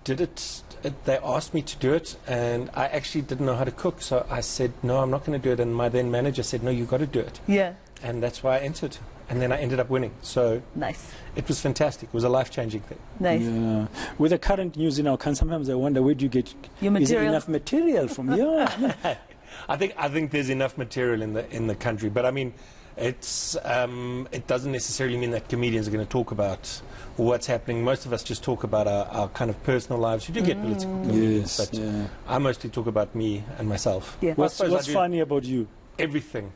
did it. They asked me to do it, and I actually didn't know how to cook, so I said, no, I'm not going to do it. And my then manager said, no, you've got to do it. Yeah. And that's why I entered. And then I ended up winning. So nice. It was fantastic. It was a life-changing thing. Nice. Yeah. With the current news in our country, sometimes I wonder, where do you get your material? Is there enough material from? Yeah. I think there's enough material in the country, but I mean, it's it doesn't necessarily mean that comedians are going to talk about what's happening. Most of us just talk about our kind of personal lives. You do get political comedians, but I mostly talk about me and myself. Yeah. What's funny about you? Everything.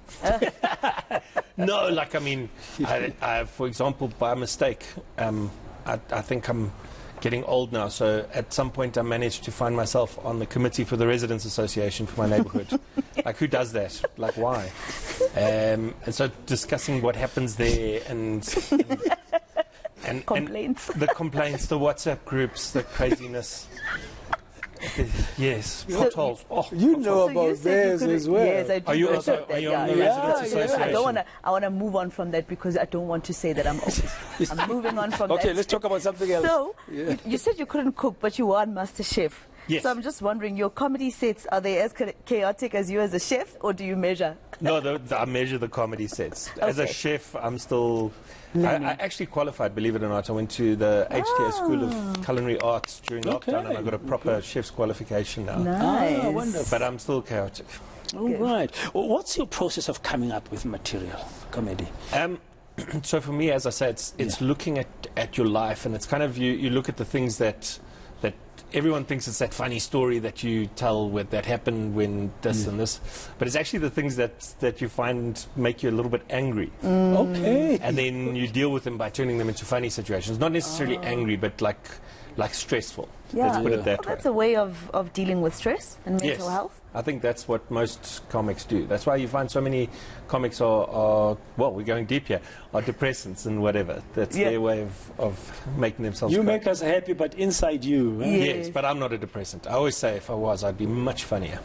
No, like, I mean, I, for example, by mistake, I think I'm getting old now, so at some point I managed to find myself on the committee for the Residents Association for my neighborhood. Like, who does that? Like, why? And so discussing what happens there and complaints. And the complaints, the WhatsApp groups, the craziness. Yes, potholes. Oh, you know about theirs as well. Yes, I do. Are you also on the Residents Association? I want to move on from that because I don't want to say that I'm old. I'm moving on from that. Okay, let's talk about something else. So, you said you couldn't cook, but you were on MasterChef. Yes. So I'm just wondering, your comedy sets, are they as chaotic as you as a chef, or do you measure? No, I measure the comedy sets. As a chef, I'm still... I actually qualified, believe it or not. I went to the HTA School of Culinary Arts during lockdown, and I got a proper chef's qualification now. Nice. Wonderful. But I'm still chaotic. All right. Well, what's your process of coming up with material, comedy? So for me, as I said, it's looking at your life, and it's kind of, you look at the things that everyone thinks it's that funny story that you tell that happened when this and this, but it's actually the things that you find make you a little bit angry. Okay. And then you deal with them by turning them into funny situations. Not necessarily angry, but like stressful. Yeah. Let's put it that way. That's a way of dealing with stress and mental health. I think that's what most comics do. That's why you find so many comics are well, we're going deep here, are depressants and whatever. That's their way of making themselves You cry. make us happy, but inside you. Huh? Yes, but I'm not a depressant. I always say if I was, I'd be much funnier.